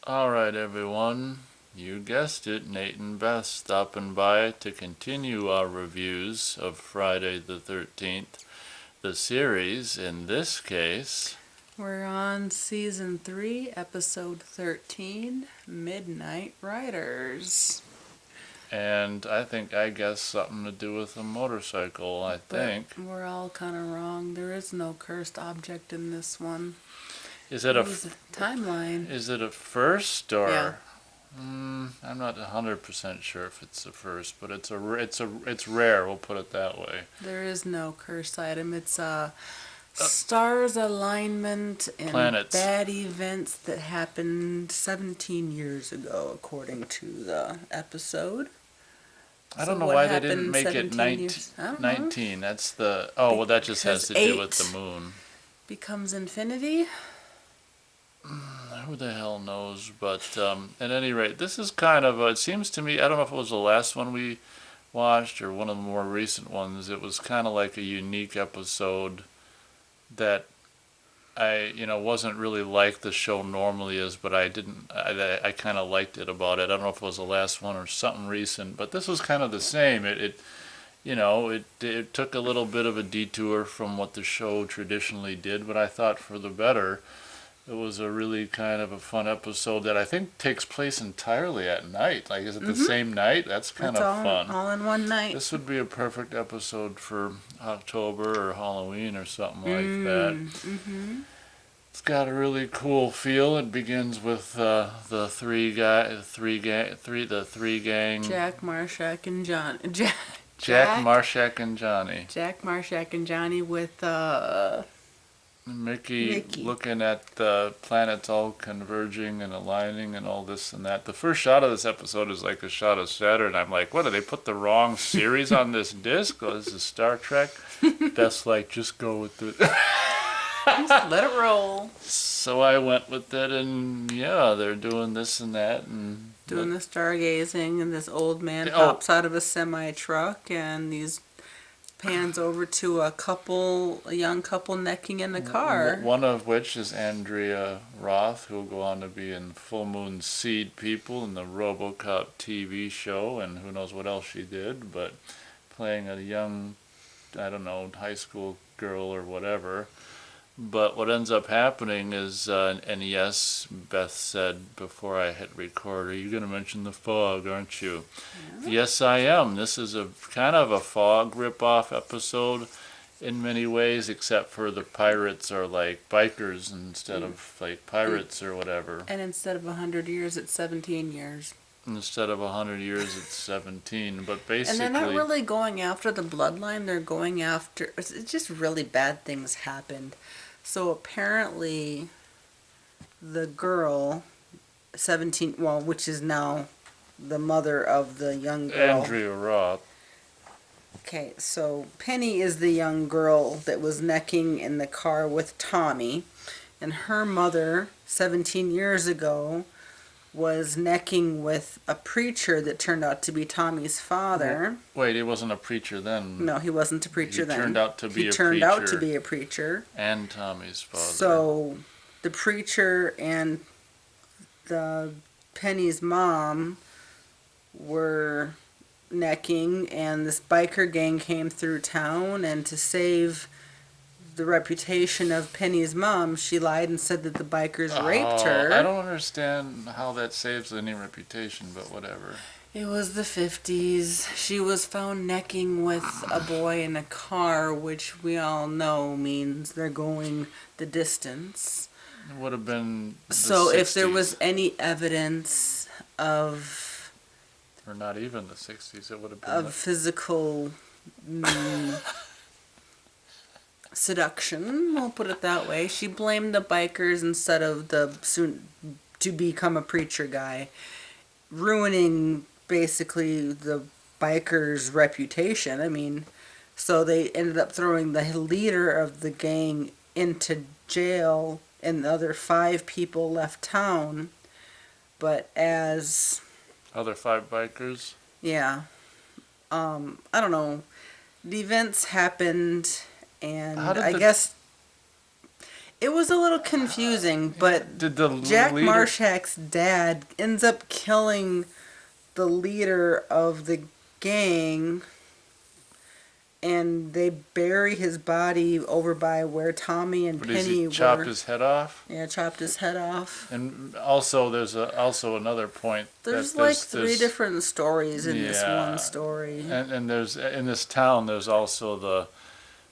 All right, everyone. You guessed it, Nate and Beth stopping by to continue our reviews of Friday the 13th, the series. In this case, We're on season 3, episode 13, Midnight Riders. and I think I guessed something to do with a motorcycle, I think. But we're all kind of wrong. There is no cursed object in this one. Is it a timeline? Is it a first or? Yeah. I'm not 100% sure if it's the first, but it's rare. We'll put it that way. There is no cursed item. It's stars alignment and Planets. bad events that happened 17 years ago, according to the episode. I don't know why they didn't make it 19. That's the. Oh, well, that just has to do with the moon. Becomes infinity. Who the hell knows? But at any rate, this is kind of. It seems to me. I don't know if it was the last one we watched or one of the more recent ones. It was kind of like a unique episode that wasn't really like the show normally is, but I didn't. I kind of liked it about it. I don't know if it was the last one or something recent, but this was kind of the same. It took a little bit of a detour from what the show traditionally did, but I thought for the better. It was a really kind of a fun episode that I think takes place entirely at night. Like, is it the same night? That's kind of fun. All in one night. This would be a perfect episode for October or Halloween or something like that. Mm-hmm. It's got a really cool feel. It begins with the three gang. Jack, Marshak, and John. Jack, Marshak, and Johnny. Jack, Marshak, and Johnny with Mickey looking at the planets all converging and aligning and all this and that. The first shot of this episode is like a shot of Saturn. I'm like, what, did they put the wrong series on this disc? Oh, this is Star Trek. Beth's like, just go with it. Just let it roll. So I went with it, and yeah, they're doing this and that. And doing the stargazing, and this old man pops out of a semi-truck, and these pans over to a young couple necking in the car. One of which is Andrea Roth, who will go on to be in Full Moon Seed People in the RoboCop TV show, and who knows what else she did, but playing a young, I don't know, high school girl or whatever. But what ends up happening is, and yes, Beth said before I hit record, are you going to mention the fog, aren't you? Yeah. Yes, I am. This is a kind of a fog rip-off episode in many ways, except for the pirates are like bikers instead of like pirates or whatever. And instead of 100 years, it's 17 years. Instead of 100 years, it's 17. But basically... And they're not really going after the bloodline. They're going after... It's just really bad things happened. So apparently, the girl, 17, which is now the mother of the young girl. Andrea Roth. Okay, so Penny is the young girl that was necking in the car with Tommy. And her mother, 17 years ago, was necking with a preacher that turned out to be Tommy's father. Wait, he wasn't a preacher then. No, he wasn't a preacher then. He turned out to be a preacher. And Tommy's father. So, the preacher and the Penny's mom were necking, and this biker gang came through town, and to save the reputation of Penny's mom, she lied and said that the bikers raped her. I don't understand how that saves any reputation, but whatever. It was the 50s. She was found necking with a boy in a car, which we all know means they're going the distance. It would have been the So 60s. if there was any evidence of... Or not even the 60s, it would have been... Of physical... seduction, we'll put it that way. She blamed the bikers instead of the soon-to-become-a-preacher guy, ruining basically the bikers' reputation. I mean, so they ended up throwing the leader of the gang into jail, and the other 5 people left town. But as... Other 5 bikers? Yeah. I don't know. The events happened... And I guess It was a little confusing, but Did the Jack leader? Marshak's dad ends up killing the leader of the gang, and they bury his body over by where Tommy and But does he Penny chop were. his head off? Yeah, chopped his head off. And also, there's also another point There's that like three different stories in this one yeah, story. and there's in this town there's also the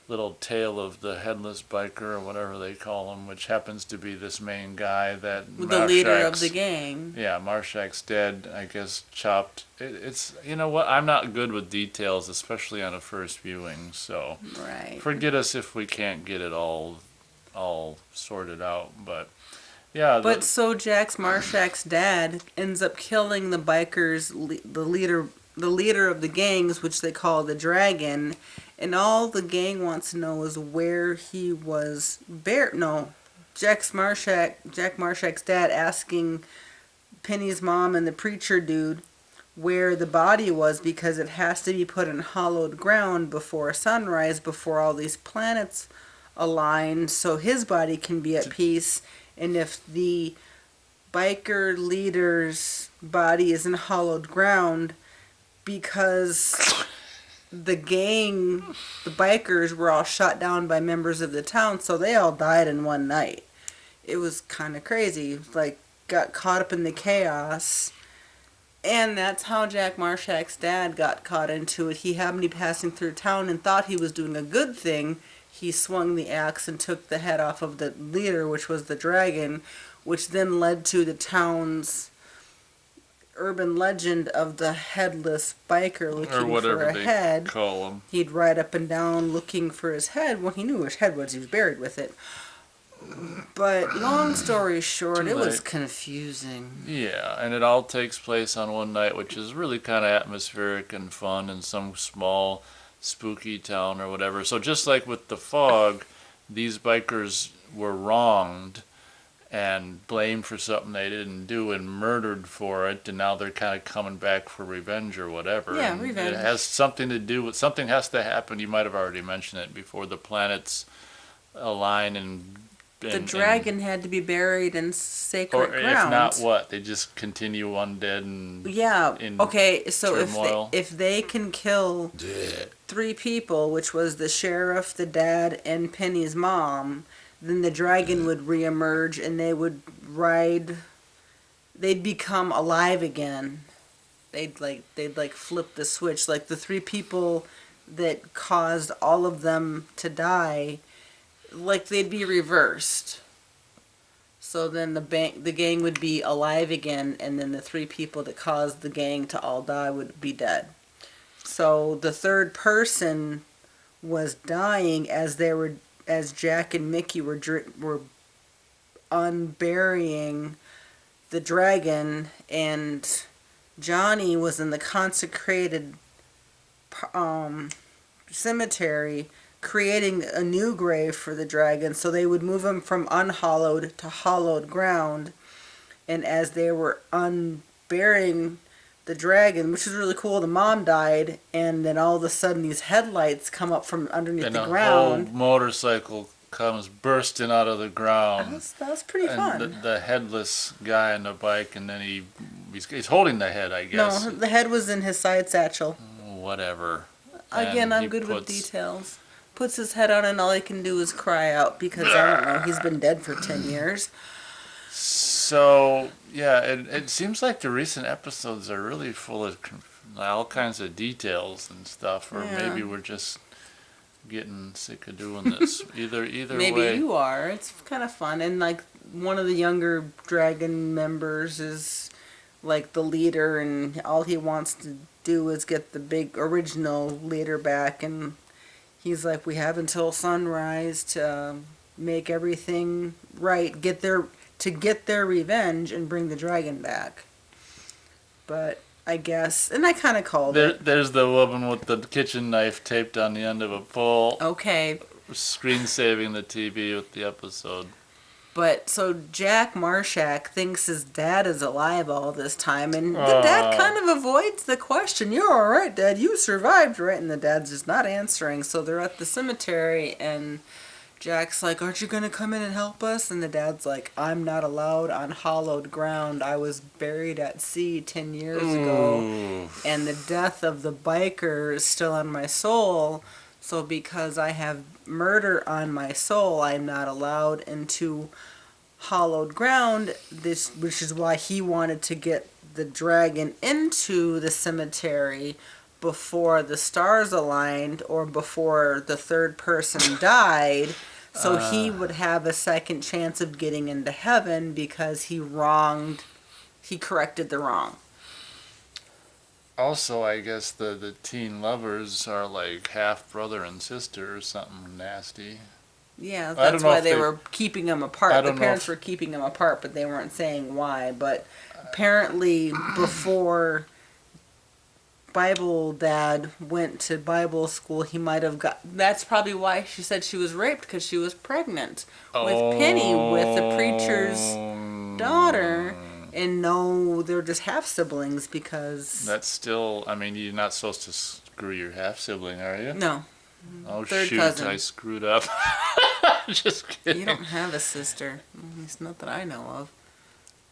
little tale of the headless biker or whatever they call him, which happens to be this main guy that The leader of the Marshak's gang. yeah Marshak's dad I guess chopped. It's you know what, I'm not good with details, especially on a first viewing. So Right. forget us if we can't get it all sorted out, but. Yeah, But so Jack Marshak's dad ends up killing the bikers, the leader of the gangs, which they call the Dragon, and all the gang wants to know is where he was buried. No, Jack Marshak's dad asking Penny's mom and the preacher dude where the body was because it has to be put in hollowed ground before sunrise, before all these planets align, so his body can be at peace. And if the biker leader's body is in hollowed ground, because the gang, the bikers were all shot down by members of the town, so they all died in one night. It was kind of crazy. Like, got caught up in the chaos. And that's how Jack Marshak's dad got caught into it. He happened to be passing through town and thought he was doing a good thing. He swung the axe and took the head off of the leader, which was the Dragon, which then led to the town's urban legend of the headless biker looking for a head. Call him. He'd ride up and down looking for his head. When he knew where his head was, he was buried with it. But long story short, it was confusing. Yeah, and it all takes place on one night, which is really kind of atmospheric and fun in some small spooky town or whatever. So just like with the fog, these bikers were wronged and blamed for something they didn't do and murdered for it, and now they're kind of coming back for revenge or whatever. Yeah, and revenge. It has something to do with, something has to happen, you might have already mentioned it, before the planets align and the dragon had to be buried in sacred ground. If not, what? They just continue undead and yeah. Okay, so turmoil. if they can kill 3 people, which was the sheriff, the dad, and Penny's mom, then the dragon would reemerge and they would ride. They'd become alive again. They'd flip the switch. Like the 3 people that caused all of them to die, like they'd be reversed. So then the gang would be alive again, and then the 3 people that caused the gang to all die would be dead. So the third person was dying as Jack and Mickey were unburying the dragon, and Johnny was in the consecrated cemetery creating a new grave for the dragon, so they would move him from unhallowed to hollowed ground. And as they were unburying the dragon, which is really cool, the mom died, and then all of a sudden these headlights come up from underneath the ground. And a whole motorcycle comes bursting out of the ground. That was pretty fun. And the headless guy on the bike, and then he's holding the head, I guess. No, the head was in his side satchel. Whatever. Again, I'm good with details. Puts his head on and all he can do is cry out because, I don't know, he's been dead for 10 years. So, yeah, it seems like the recent episodes are really full of all kinds of details and stuff, or maybe we're just getting sick of doing this. Either maybe way. Maybe you are. It's kind of fun. And, like, one of the younger dragon members is, like, the leader, and all he wants to do is get the big original leader back, and he's like, we have until sunrise to make everything right, get their revenge and bring the dragon back. But I guess, and I kind of called it. There's the woman with the kitchen knife taped on the end of a pole. Okay. Screen saving the TV with the episode. But so Jack Marshak thinks his dad is alive all this time, and the dad kind of avoids the question. You're all right, Dad. You survived, right? And the dad's just not answering. So they're at the cemetery, and Jack's like, aren't you going to come in and help us? And the dad's like, I'm not allowed on hallowed ground. I was buried at sea 10 years ago. Ooh. And the death of the biker is still on my soul. So because I have murder on my soul, I'm not allowed into hallowed ground. Which is why he wanted to get the dragon into the cemetery before the stars aligned or before the third person died. So he would have a second chance of getting into heaven because he corrected the wrong. Also, I guess the teen lovers are like half brother and sister or something nasty. Yeah, I don't that's know why if they they- were keeping them I apart. The don't know parents if- were keeping them apart, but they weren't saying why. But apparently, before Bible Dad went to Bible school, he might have got. That's probably why she said she was raped, because she was pregnant with Penny, with the preacher's daughter. And no, they're just half siblings because. That's still, I mean, you're not supposed to screw your half sibling, are you? No. Oh, Third shoot, cousin. I screwed up. Just kidding. You don't have a sister. At least not that I know of.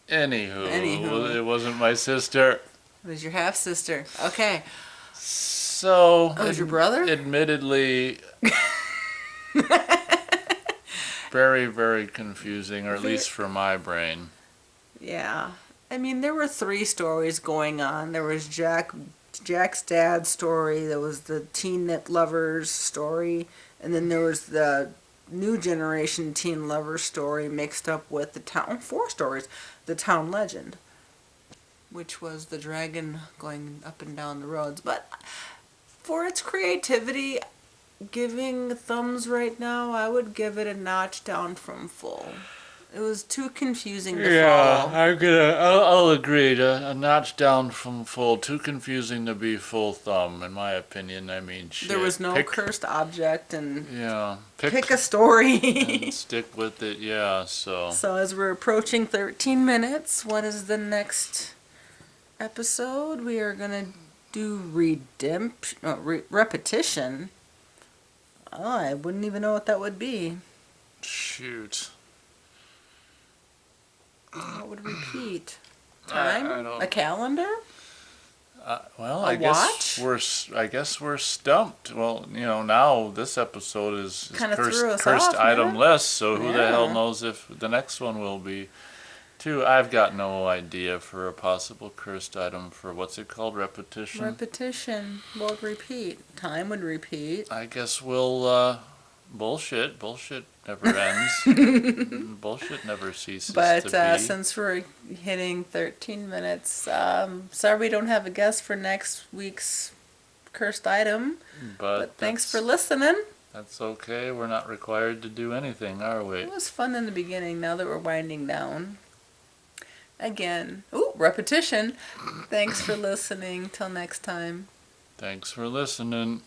Anywho, it wasn't my sister. It was your half sister. Okay. So. Oh, it was your brother? Admittedly. Very, very confusing, or at least for my brain. Yeah. I mean, there were 3 stories going on. There was Jack's dad's story, there was the teen lovers story, and then there was the new generation teen lovers story mixed up with the town, 4 stories, the town legend, which was the dragon going up and down the roads. But for its creativity, giving thumbs right now, I would give it a notch down from full. It was too confusing to follow. I'll agree. A notch down from full. Too confusing to be full thumb, in my opinion. I mean, shit. There was no cursed object, and Yeah. pick a story. and stick with it, yeah, so. So as we're approaching 13 minutes, what is the next episode? We are going to do repetition. Oh, I wouldn't even know what that would be. Shoot. What would repeat? I Time? don't- A calendar? Well, A I watch? guess we're stumped. Well, now this episode is Kinda threw us cursed off, item man. less, so who the hell Yeah. knows if the next one will be too. I've got no idea for a possible cursed item for what's it called? Repetition? Repetition. Well, repeat. Time would repeat. I guess we'll bullshit. Bullshit never ends. Bullshit never ceases But to be. since we're hitting 13 minutes, sorry we don't have a guest for next week's cursed item. But thanks for listening. That's okay. We're not required to do anything, are we? It was fun in the beginning. Now that we're winding down. Again. Ooh, repetition. Thanks for listening. Till next time. Thanks for listening.